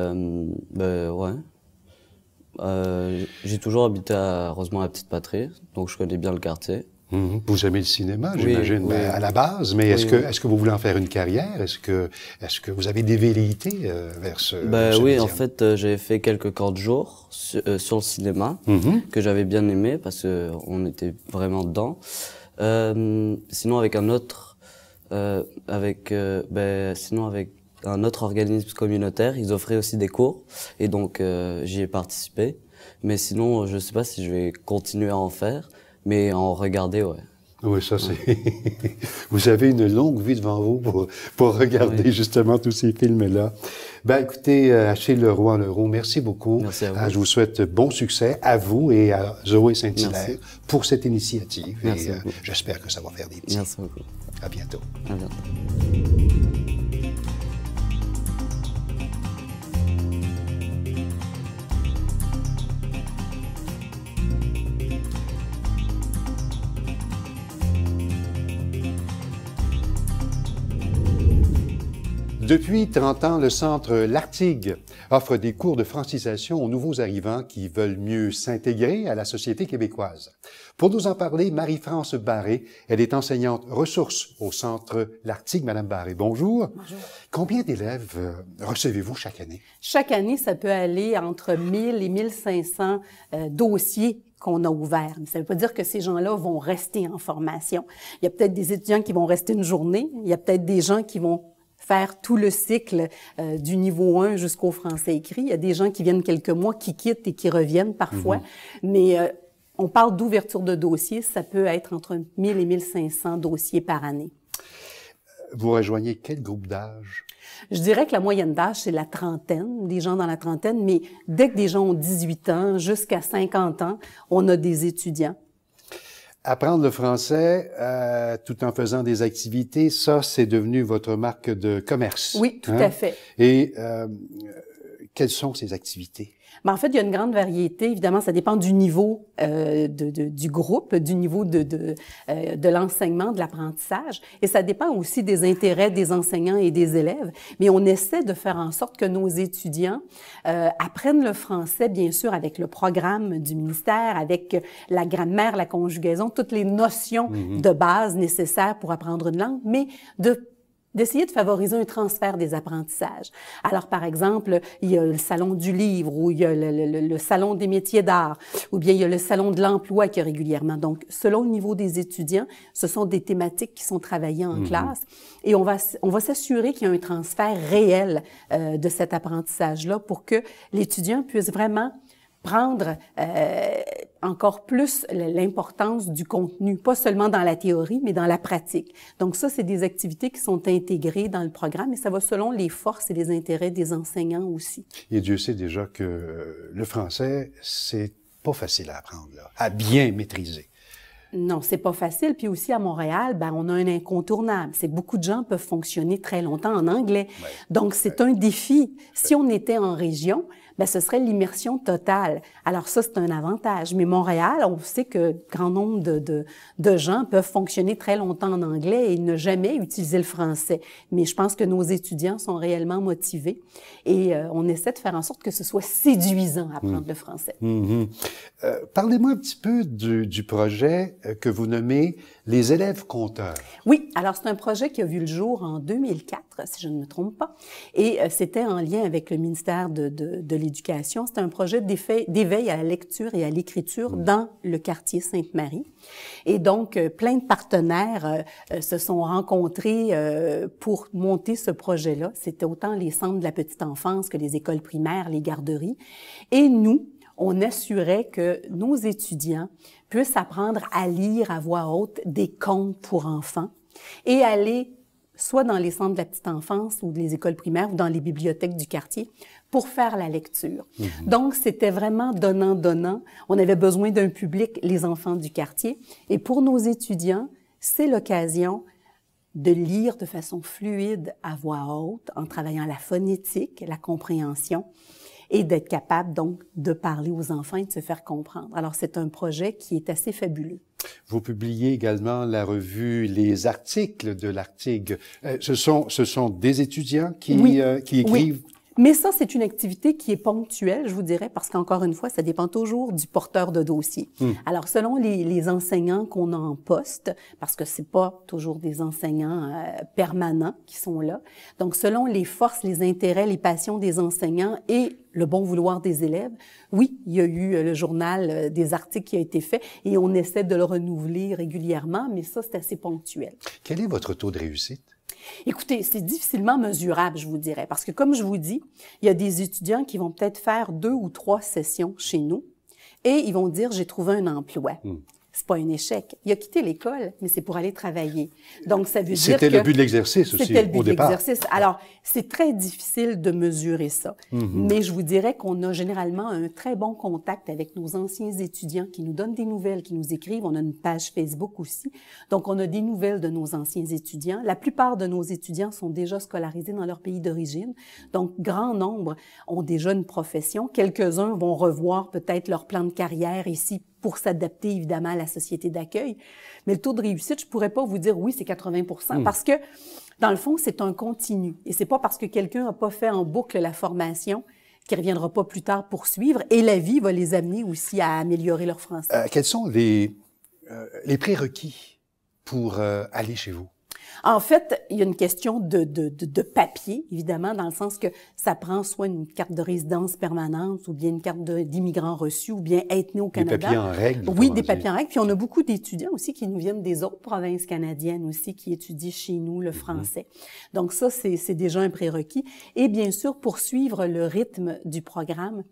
j'ai toujours habité à Rosemont-la-Petite-Patrie, donc je connais bien le quartier. Vous aimez le cinéma, j'imagine, à la base, mais est-ce que vous voulez en faire une carrière? Est-ce que vous avez des velléités vers ce médium? En fait, j'avais fait quelques camps de jour sur le cinéma, que j'avais bien aimé, parce que on était vraiment dedans. Sinon, avec un autre organisme communautaire, ils offraient aussi des cours, et donc j'y ai participé. Mais sinon, je sais pas si je vais continuer à en faire, mais en regarder, Oui, ça c'est... Vous avez une longue vie devant vous pour regarder justement tous ces films-là. Écoutez, Achille Rouen-Leroux, merci beaucoup. Merci à vous. Je vous souhaite bon succès à vous et à Zoé Saint-Hilaire pour cette initiative. Merci et beaucoup. J'espère que ça va faire des petits. Merci beaucoup. À bientôt. À bientôt. Depuis 30 ans, le Centre L'Artigue offre des cours de francisation aux nouveaux arrivants qui veulent mieux s'intégrer à la société québécoise. Pour nous en parler, Marie-France Barré, elle est enseignante ressources au Centre L'Artigue. Madame Barré, bonjour. Bonjour. Combien d'élèves recevez-vous chaque année? Chaque année, ça peut aller entre 1000 et 1500 dossiers qu'on a ouverts. Mais ça ne veut pas dire que ces gens-là vont rester en formation. Il y a peut-être des étudiants qui vont rester une journée. Il y a peut-être des gens qui vont faire tout le cycle du niveau 1 jusqu'au français écrit. Il y a des gens qui viennent quelques mois, qui quittent et qui reviennent parfois. Mais on parle d'ouverture de dossiers. Ça peut être entre 1000 et 1500 dossiers par année. Vous rejoignez quel groupe d'âge? Je dirais que la moyenne d'âge, c'est la trentaine, des gens dans la trentaine. Mais dès que des gens ont 18 ans jusqu'à 50 ans, on a des étudiants. Apprendre le français tout en faisant des activités, ça, c'est devenu votre marque de commerce. Oui, tout à fait. Et quelles sont ces activités? En fait, il y a une grande variété. Évidemment, ça dépend du niveau du groupe, du niveau de l'enseignement, de l'apprentissage. Et ça dépend aussi des intérêts des enseignants et des élèves. Mais on essaie de faire en sorte que nos étudiants apprennent le français, bien sûr, avec le programme du ministère, avec la grammaire, la conjugaison, toutes les notions de base nécessaires pour apprendre une langue, mais d'essayer de favoriser un transfert des apprentissages. Alors, par exemple, il y a le salon du livre, ou il y a le salon des métiers d'art, ou bien il y a le salon de l'emploi qui est régulièrement. Donc, selon le niveau des étudiants, ce sont des thématiques qui sont travaillées en classe, et on va s'assurer qu'il y a un transfert réel de cet apprentissage-là pour que l'étudiant puisse vraiment prendre encore plus l'importance du contenu, pas seulement dans la théorie, mais dans la pratique. Donc ça, c'est des activités qui sont intégrées dans le programme et ça va selon les forces et les intérêts des enseignants aussi. Et Dieu sait déjà que le français, c'est pas facile à apprendre, là, à bien maîtriser. Non, c'est pas facile. Puis aussi à Montréal, ben on a un incontournable. C'est que beaucoup de gens peuvent fonctionner très longtemps en anglais. Ouais. Donc c'est un défi. Si on était en région, ben ce serait l'immersion totale. Alors ça, c'est un avantage. Mais Montréal, on sait que grand nombre de gens peuvent fonctionner très longtemps en anglais et ne jamais utiliser le français. Mais je pense que nos étudiants sont réellement motivés et on essaie de faire en sorte que ce soit séduisant à apprendre le français. Parlez-moi un petit peu du projet que vous nommez les élèves compteurs. Oui, alors c'est un projet qui a vu le jour en 2004, si je ne me trompe pas, et c'était en lien avec le ministère de l'Éducation. C'était un projet d'éveil à la lecture et à l'écriture dans le quartier Sainte-Marie. Et donc, plein de partenaires se sont rencontrés pour monter ce projet-là. C'était autant les centres de la petite enfance que les écoles primaires, les garderies. Et nous, on assurait que nos étudiants puissent apprendre à lire à voix haute des contes pour enfants et aller soit dans les centres de la petite enfance ou les écoles primaires ou dans les bibliothèques du quartier pour faire la lecture. Donc, c'était vraiment donnant-donnant. On avait besoin d'un public, les enfants du quartier. Et pour nos étudiants, c'est l'occasion de lire de façon fluide à voix haute en travaillant la phonétique, la compréhension et d'être capable, donc, de parler aux enfants et de se faire comprendre. Alors, c'est un projet qui est assez fabuleux. Vous publiez également la revue Les Articles de l'Artigue. Ce sont des étudiants qui écrivent... Oui. Mais ça, c'est une activité qui est ponctuelle, je vous dirais, parce qu'encore une fois, ça dépend toujours du porteur de dossier. Alors, selon les enseignants qu'on a en poste, parce que c'est pas toujours des enseignants permanents qui sont là, donc selon les forces, les intérêts, les passions des enseignants et le bon vouloir des élèves, oui, il y a eu le journal des articles qui a été fait et on essaie de le renouveler régulièrement, mais ça, c'est assez ponctuel. Quel est votre taux de réussite? Écoutez, c'est difficilement mesurable, je vous dirais, parce que comme je vous dis, il y a des étudiants qui vont peut-être faire 2 ou 3 sessions chez nous et ils vont dire « j'ai trouvé un emploi ». C'est pas un échec. Il a quitté l'école, mais c'est pour aller travailler. Donc, ça veut dire que... C'était le but de l'exercice aussi, c'était le but au de départ. l'exercice. Alors, c'est très difficile de mesurer ça. Mais je vous dirais qu'on a généralement un très bon contact avec nos anciens étudiants qui nous donnent des nouvelles, qui nous écrivent. On a une page Facebook aussi. Donc, on a des nouvelles de nos anciens étudiants. La plupart de nos étudiants sont déjà scolarisés dans leur pays d'origine. Donc, grand nombre ont déjà une profession. Quelques-uns vont revoir peut-être leur plan de carrière ici pour s'adapter évidemment à la société d'accueil. Mais le taux de réussite, je pourrais pas vous dire oui, c'est 80%, parce que dans le fond, c'est un continu. Et c'est pas parce que quelqu'un n'a pas fait en boucle la formation qu'il reviendra pas plus tard poursuivre. Et la vie va les amener aussi à améliorer leur français. Quels sont les prérequis pour aller chez vous? En fait, il y a une question de papier, évidemment, dans le sens que ça prend soit une carte de résidence permanente ou bien une carte d'immigrant reçu ou bien être né au Canada. Des papiers en règle. Oui, des papiers en règle. Puis on a beaucoup d'étudiants aussi qui nous viennent des autres provinces canadiennes aussi, qui étudient chez nous le français. Donc ça, c'est déjà un prérequis. Et bien sûr, pour suivre le rythme du programme,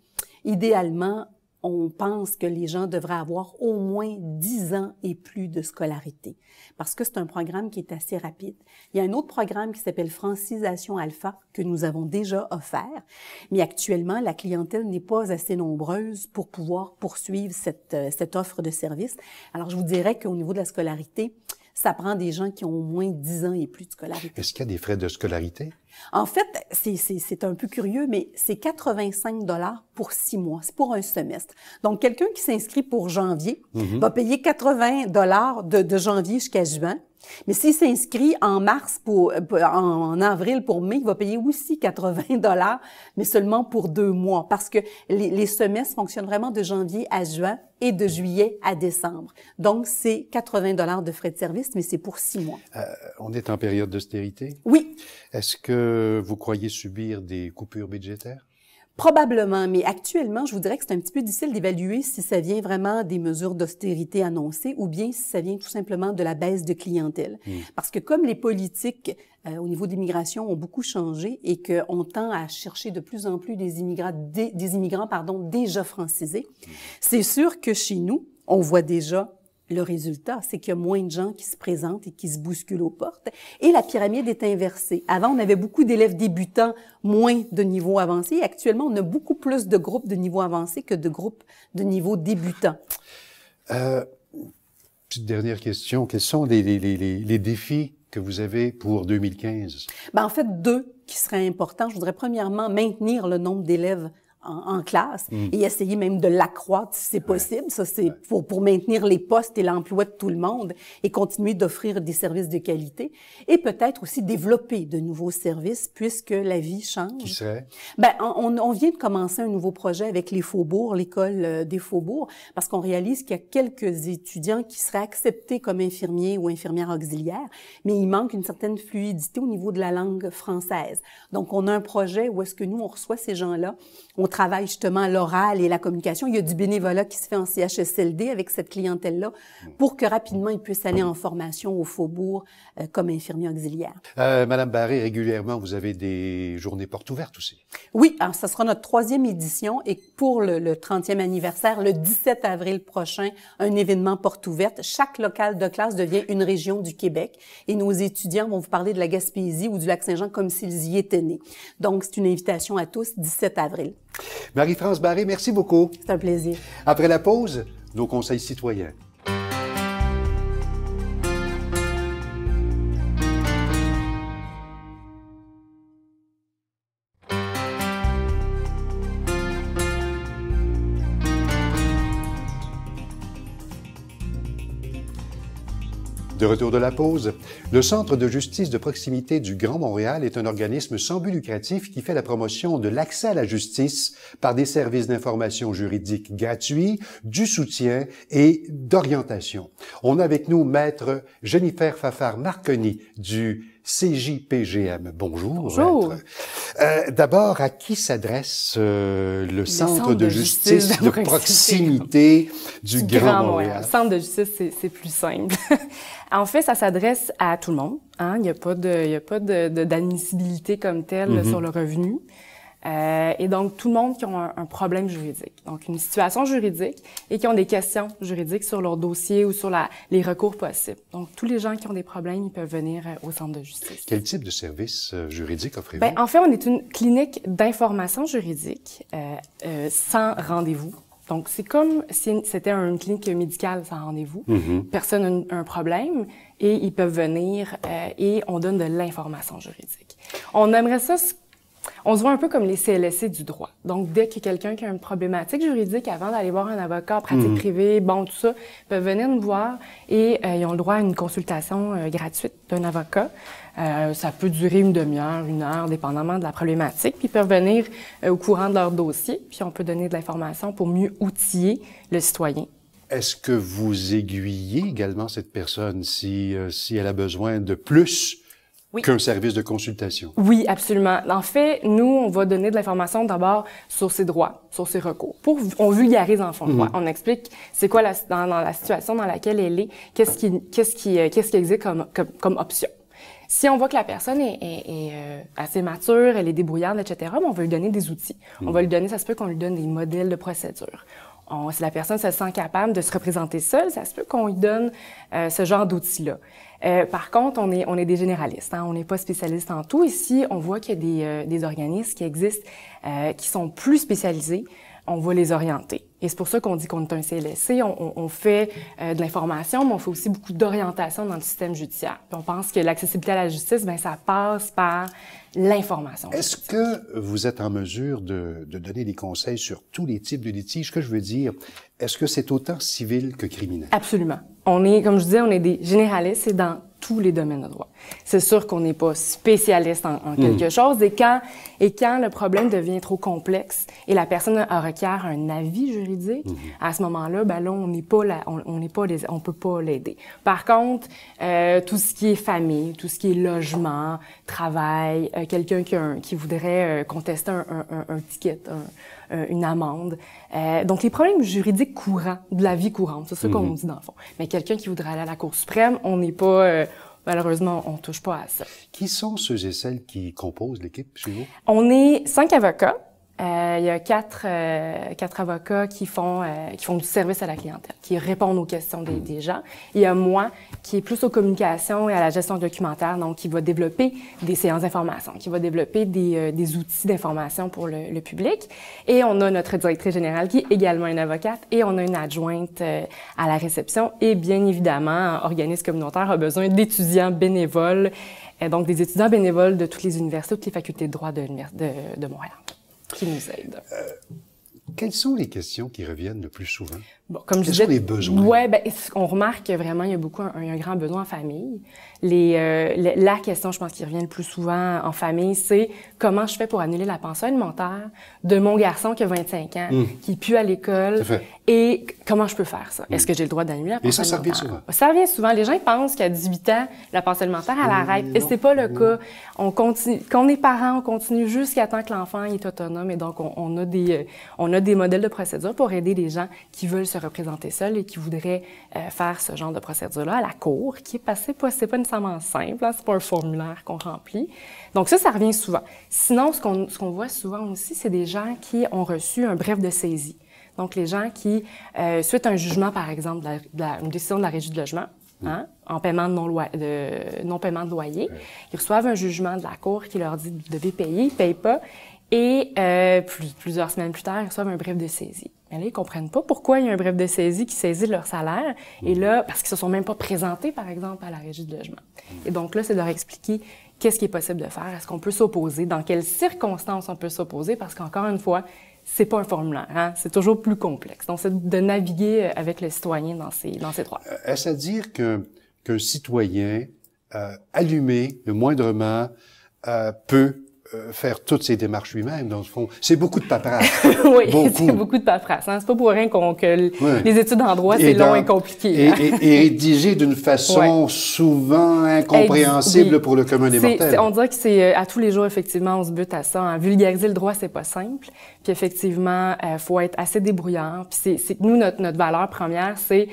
idéalement, on pense que les gens devraient avoir au moins 10 ans et plus de scolarité, parce que c'est un programme qui est assez rapide. Il y a un autre programme qui s'appelle Francisation Alpha que nous avons déjà offert, mais actuellement, la clientèle n'est pas assez nombreuse pour pouvoir poursuivre cette offre de service. Alors, je vous dirais qu'au niveau de la scolarité, ça prend des gens qui ont au moins 10 ans et plus de scolarité. Est-ce qu'il y a des frais de scolarité? En fait, c'est un peu curieux, mais c'est 85 $ pour 6 mois. C'est pour un semestre. Donc, quelqu'un qui s'inscrit pour janvier va payer 80 $ de janvier jusqu'à juin. Mais s'il s'inscrit en mars en avril pour mai, il va payer aussi 80 $, mais seulement pour 2 mois, parce que les semestres fonctionnent vraiment de janvier à juin et de juillet à décembre. Donc, c'est 80 $ de frais de service, mais c'est pour 6 mois. On est en période d'austérité? Oui. Est-ce que vous croyez subir des coupures budgétaires? Probablement, mais actuellement, je vous dirais que c'est un petit peu difficile d'évaluer si ça vient vraiment des mesures d'austérité annoncées ou bien si ça vient tout simplement de la baisse de clientèle. Parce que comme les politiques au niveau de l'immigration ont beaucoup changé et qu'on tend à chercher de plus en plus des immigrants déjà francisés, c'est sûr que chez nous, on voit déjà le résultat, c'est qu'il y a moins de gens qui se présentent et qui se bousculent aux portes. Et la pyramide est inversée. Avant, on avait beaucoup d'élèves débutants, moins de niveau avancé. Et actuellement, on a beaucoup plus de groupes de niveau avancé que de groupes de niveau débutant. Petite dernière question. Quels sont les défis que vous avez pour 2015? En fait, 2 qui seraient importants. Je voudrais premièrement maintenir le nombre d'élèves en classe et essayer même de l'accroître si c'est possible. Ça, c'est pour maintenir les postes et l'emploi de tout le monde et continuer d'offrir des services de qualité. Et peut-être aussi développer de nouveaux services puisque la vie change. Qui serait? On vient de commencer un nouveau projet avec les Faubourgs, l'école des Faubourgs, parce qu'on réalise qu'il y a quelques étudiants qui seraient acceptés comme infirmiers ou infirmières auxiliaires, mais il manque une certaine fluidité au niveau de la langue française. Donc, on a un projet où est-ce que nous, on reçoit ces gens-là, on travaille justement l'oral et la communication. Il y a du bénévolat qui se fait en CHSLD avec cette clientèle-là pour que rapidement ils puissent aller en formation au Faubourg comme infirmiers auxiliaires. Madame Barré, régulièrement, vous avez des journées portes ouvertes aussi. Oui, alors ça sera notre 3e édition et pour le 30e anniversaire, le 17 avril prochain, un événement porte ouverte. Chaque local de classe devient une région du Québec et nos étudiants vont vous parler de la Gaspésie ou du Lac-Saint-Jean comme s'ils y étaient nés. Donc, c'est une invitation à tous, 17 avril. Marie-France Barré, merci beaucoup. C'est un plaisir. Après la pause, nos conseils citoyens. De retour de la pause, le Centre de justice de proximité du Grand Montréal est un organisme sans but lucratif qui fait la promotion de l'accès à la justice par des services d'information juridique gratuits, du soutien et d'orientation. On a avec nous Maître Jennifer Fafard-Marconi du CJPGM. Bonjour. Bonjour. Maître. D'abord, à qui s'adresse le Centre de justice de proximité du Grand Montréal? Le Centre de justice, c'est plus simple. En fait, ça s'adresse à tout le monde. Hein? Il n'y a pas d'admissibilité comme telle sur le revenu. Et donc, tout le monde qui a un problème juridique, donc une situation juridique et qui ont des questions juridiques sur leur dossier ou sur les recours possibles. Donc, tous les gens qui ont des problèmes, ils peuvent venir au Centre de justice. Quel type de service juridique offrez-vous? En fait, on est une clinique d'information juridique sans rendez-vous. Donc, c'est comme si c'était une clinique médicale sans rendez-vous. Personne n'a un problème et ils peuvent venir et on donne de l'information juridique. On aimerait ça... On se voit un peu comme les CLSC du droit. Donc, dès qu'il y a quelqu'un qui a une problématique juridique, avant d'aller voir un avocat en pratique privée, tout ça, ils peuvent venir nous voir et ils ont le droit à une consultation gratuite d'un avocat. Ça peut durer une demi-heure, 1 heure, dépendamment de la problématique. Puis ils peuvent venir au courant de leur dossier, puis on peut donner de l'information pour mieux outiller le citoyen. Est-ce que vous aiguillez également cette personne si elle a besoin de plus qu'un service de consultation? Oui, absolument. En fait, nous, on va donner de l'information d'abord sur ses droits, sur ses recours. On vulgarise en fond de droit. On explique c'est quoi dans la situation dans laquelle elle est, qu'est-ce qui existe comme option. Si on voit que la personne est assez mature, elle est débrouillarde, etc., on va lui donner des outils. On va lui donner, ça se peut qu'on lui donne des modèles de procédure. Si la personne se sent capable de se représenter seule, ça se peut qu'on lui donne ce genre d'outils-là. Par contre, on est des généralistes, hein, on n'est pas spécialistes en tout. Ici, on voit qu'il y a des organismes qui existent, qui sont plus spécialisés. On va les orienter. Et c'est pour ça qu'on dit qu'on est un CLSC. On fait de l'information, mais on fait aussi beaucoup d'orientation dans le système judiciaire. Puis on pense que l'accessibilité à la justice, ça passe par l'information. Est-ce que vous êtes en mesure de donner des conseils sur tous les types de litiges? Ce que je veux dire, est-ce que c'est autant civil que criminel? Absolument. Comme je disais, on est des généralistes et dans tous les domaines de droit. C'est sûr qu'on n'est pas spécialiste en quelque chose, et quand le problème devient trop complexe et la personne requiert un avis juridique, à ce moment-là, ben là, on peut pas l'aider. Par contre, tout ce qui est famille, tout ce qui est logement, travail, quelqu'un qui voudrait contester un ticket, une amende. Donc, les problèmes juridiques courants, de la vie courante, c'est ça qu'on dit dans le fond. Mais quelqu'un qui voudrait aller à la Cour suprême, on n'est pas... malheureusement, on touche pas à ça. Qui sont ceux et celles qui composent l'équipe chez vous? On est 5 avocats. Il y a quatre avocats qui font du service à la clientèle, qui répondent aux questions des gens. Il y a moi, qui est plus aux communications et à la gestion documentaire, donc qui va développer des séances d'information, qui va développer des outils d'information pour le public. Et on a notre directrice générale, qui est également une avocate, et on a une adjointe à la réception. Et bien évidemment, un organisme communautaire a besoin d'étudiants bénévoles, donc des étudiants bénévoles de toutes les universités, toutes les facultés de droit de Montréal, qui nous aident. Quelles sont les questions qui reviennent le plus souvent? Bon, comme je Quels disais, sont les besoins? Ouais, ben, on remarque que vraiment, il y a beaucoup un grand besoin en famille. La question, je pense, qui revient le plus souvent en famille, c'est comment je fais pour annuler la pension alimentaire de mon garçon qui a 25 ans, qui est plus à l'école, et comment je peux faire ça? Est-ce que j'ai le droit d'annuler la pension alimentaire? Et ça revient souvent? Ça revient souvent. Les gens pensent qu'à 18 ans, la pension alimentaire, elle arrête. Et c'est pas le cas. On continue. Quand on est parent, on continue jusqu'à temps que l'enfant est autonome. Et donc, on a des modèles de procédure pour aider les gens qui veulent se représenter seuls et qui voudraient faire ce genre de procédure-là à la cour, qui est passé pas, c'est pas nécessairement simple, hein, c'est pas un formulaire qu'on remplit. Donc ça revient souvent. Sinon, ce qu'on voit souvent aussi, c'est des gens qui ont reçu un bref de saisie. Donc les gens qui, suite à un jugement, par exemple, une décision de la Régie de logement, hein, en paiement de non-paiement de loyer, ils reçoivent un jugement de la cour qui leur dit « vous devez payer », ils ne payent pas, et plusieurs semaines plus tard, ils reçoivent un bref de saisie. Mais là, ils comprennent pas pourquoi il y a un bref de saisie qui saisit leur salaire. Et là, parce qu'ils se sont même pas présentés, par exemple, à la Régie de logement. Et donc là, c'est de leur expliquer qu'est-ce qui est possible de faire, est-ce qu'on peut s'opposer, dans quelles circonstances on peut s'opposer, parce qu'encore une fois, c'est pas un formulaire, hein? C'est toujours plus complexe. Donc, c'est de naviguer avec le citoyen dans ces droits. Est-ce à dire qu'un citoyen allumé, le moindrement, peut faire toutes ces démarches lui-même, dans le fond? C'est beaucoup de paperasse. Oui, c'est beaucoup de paperasse. Hein? C'est pas pour rien que les études en droit, c'est long et compliqué. Hein? Et rédigé d'une façon souvent incompréhensible pour le commun des mortels. On dirait que c'est à tous les jours, effectivement, on se bute à ça. Hein? Vulgariser le droit, c'est pas simple. Puis effectivement, faut être assez débrouillant. Puis c'est que nous, notre valeur première, c'est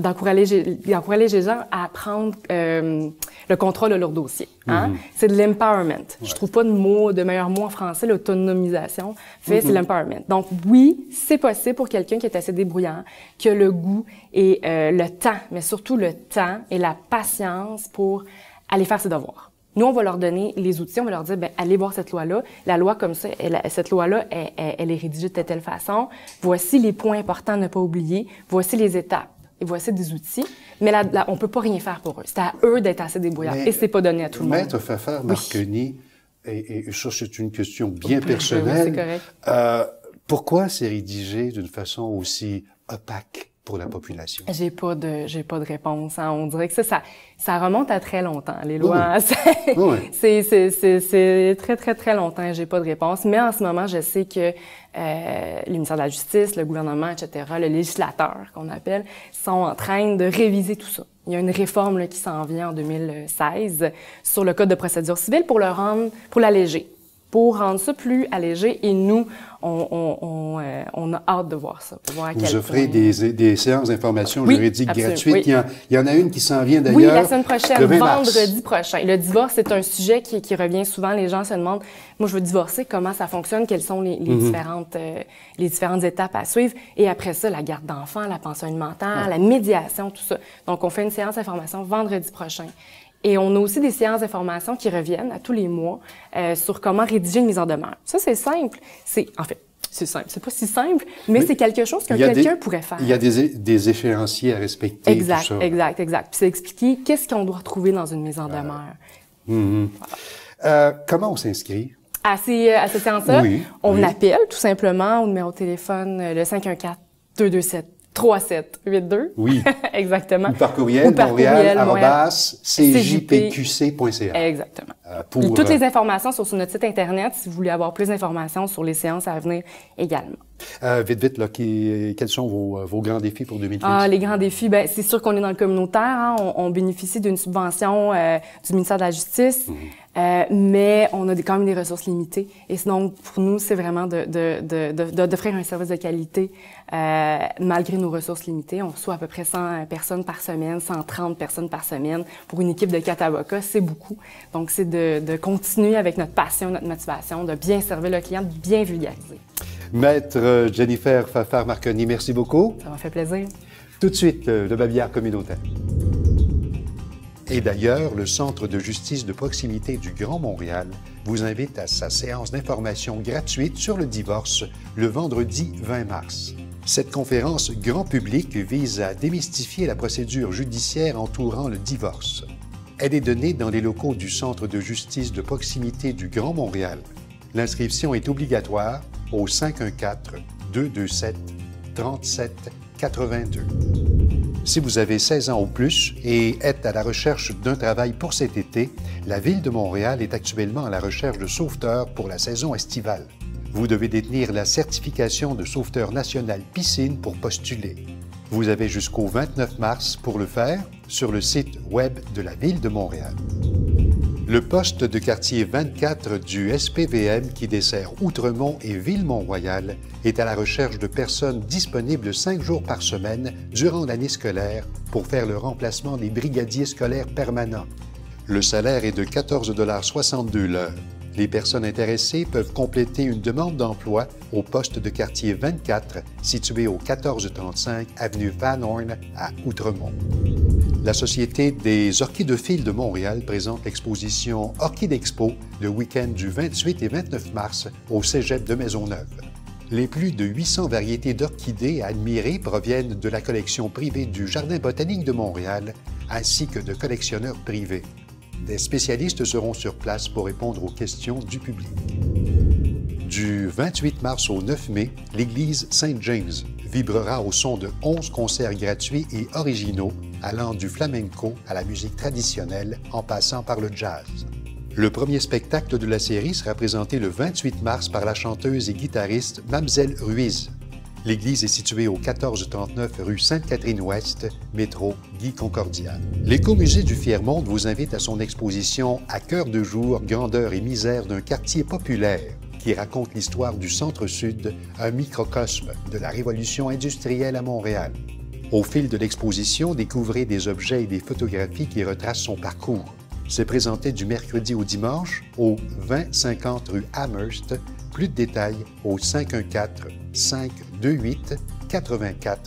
d'encourager les gens à prendre le contrôle de leur dossier. Hein? C'est de l'empowerment. Je trouve pas de meilleur mot en français, l'autonomisation. C'est l'empowerment. Donc oui, c'est possible pour quelqu'un qui est assez débrouillant, qui a le goût et le temps, mais surtout le temps et la patience pour aller faire ses devoirs. Nous, on va leur donner les outils, on va leur dire, ben, allez voir cette loi-là. La loi comme ça, cette loi-là, elle est rédigée de telle façon. Voici les points importants à ne pas oublier. Voici les étapes. Et voici des outils. Mais là, on peut pas rien faire pour eux. C'est à eux d'être assez débrouillards. Et c'est pas donné à tout le monde. Maître Pfeffer-Marconi, et ça, c'est une question bien personnelle. Oui, c'est correct. Pourquoi c'est rédigé d'une façon aussi opaque pour la population? J'ai pas de réponse. Hein. On dirait que ça remonte à très longtemps. Les lois, c'est très, très, très longtemps. J'ai pas de réponse. Mais en ce moment, je sais que le ministère de la Justice, le gouvernement, etc., le législateur qu'on appelle, sont en train de réviser tout ça. Il y a une réforme là, qui s'en vient en 2016 sur le Code de procédure civile pour l'alléger. Pour rendre ça plus allégé, et nous, on a hâte de voir ça. Pour voir vous offrez des séances d'information juridique gratuites. Oui. Il y en a une qui s'en vient d'ailleurs. Oui, la semaine prochaine, vendredi prochain. Le divorce, c'est un sujet qui revient souvent. Les gens se demandent, moi, je veux divorcer, comment ça fonctionne, quelles sont les différentes étapes à suivre. Et après ça, la garde d'enfants, la pension alimentaire, la médiation, tout ça. Donc, on fait une séance d'information vendredi prochain. Et on a aussi des séances d'information qui reviennent à tous les mois sur comment rédiger une mise en demeure. Ça, c'est simple. C'est simple. C'est pas si simple, mais c'est quelque chose que quelqu'un pourrait faire. Il y a des échéanciers à respecter. Exact, tout ça. exact. Puis c'est expliquer qu'est-ce qu'on doit retrouver dans une mise en demeure. Voilà. Comment on s'inscrit? À cette séance-là, on appelle tout simplement au numéro de téléphone le 514-227-3030. 3782. Oui. Exactement. Ou par courriel, montréal@cjpqc.ca. Exactement. Toutes les informations sont sur notre site Internet si vous voulez avoir plus d'informations sur les séances à venir également. Vite, là, quels sont vos grands défis pour 2020? Les grands défis, ben c'est sûr qu'on est dans le communautaire. Hein, on bénéficie d'une subvention du ministère de la Justice, mais on a quand même des ressources limitées. Et sinon, pour nous, c'est vraiment d'offrir un service de qualité malgré nos ressources limitées. On reçoit à peu près 100 personnes par semaine, 130 personnes par semaine. Pour une équipe de 4 avocats, c'est beaucoup. Donc, c'est de continuer avec notre passion, notre motivation, de bien servir le client, de bien vulgariser. Maître Jennifer Fafard-Marconi, merci beaucoup. Ça m'a fait plaisir. Tout de suite, le babillard communautaire. Et d'ailleurs, le Centre de justice de proximité du Grand Montréal vous invite à sa séance d'information gratuite sur le divorce le vendredi 20 mars. Cette conférence grand public vise à démystifier la procédure judiciaire entourant le divorce. Elle est donnée dans les locaux du Centre de justice de proximité du Grand Montréal. L'inscription est obligatoire au 514-227-3782. Si vous avez 16 ans ou plus et êtes à la recherche d'un travail pour cet été, la Ville de Montréal est actuellement à la recherche de sauveteurs pour la saison estivale. Vous devez détenir la certification de sauveteur national piscine pour postuler. Vous avez jusqu'au 29 mars pour le faire sur le site web de la Ville de Montréal. Le poste de quartier 24 du SPVM qui dessert Outremont et Ville-Mont-Royal est à la recherche de personnes disponibles 5 jours par semaine durant l'année scolaire pour faire le remplacement des brigadiers scolaires permanents. Le salaire est de 14,62 $ l'heure. Les personnes intéressées peuvent compléter une demande d'emploi au poste de quartier 24 situé au 1435 avenue Van Horn à Outremont. La Société des orchidophiles de Montréal présente l'exposition Orchidexpo le week-end du 28 et 29 mars au Cégep de Maisonneuve. Les plus de 800 variétés d'orchidées à admirer proviennent de la collection privée du Jardin botanique de Montréal ainsi que de collectionneurs privés. Des spécialistes seront sur place pour répondre aux questions du public. Du 28 mars au 9 mai, l'église Saint-James vibrera au son de 11 concerts gratuits et originaux allant du flamenco à la musique traditionnelle en passant par le jazz. Le premier spectacle de la série sera présenté le 28 mars par la chanteuse et guitariste Mamzelle Ruiz. L'église est située au 1439 rue Sainte-Catherine-Ouest, métro Guy Concordia. L'Écomusée du Fier-Monde vous invite à son exposition « À cœur de jour, grandeur et misère d'un quartier populaire » qui raconte l'histoire du Centre-Sud, un microcosme de la révolution industrielle à Montréal. Au fil de l'exposition, découvrez des objets et des photographies qui retracent son parcours. C'est présenté du mercredi au dimanche au 2050 rue Amherst. Plus de détails au 514-528-8444.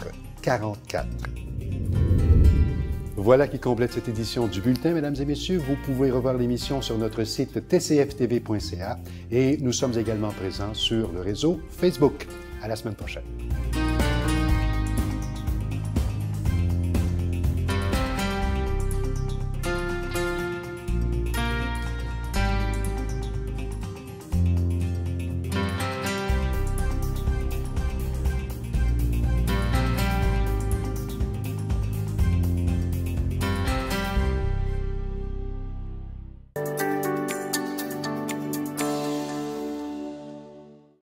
Voilà qui complète cette édition du Bulletin, mesdames et messieurs. Vous pouvez revoir l'émission sur notre site tcftv.ca et nous sommes également présents sur le réseau Facebook. À la semaine prochaine.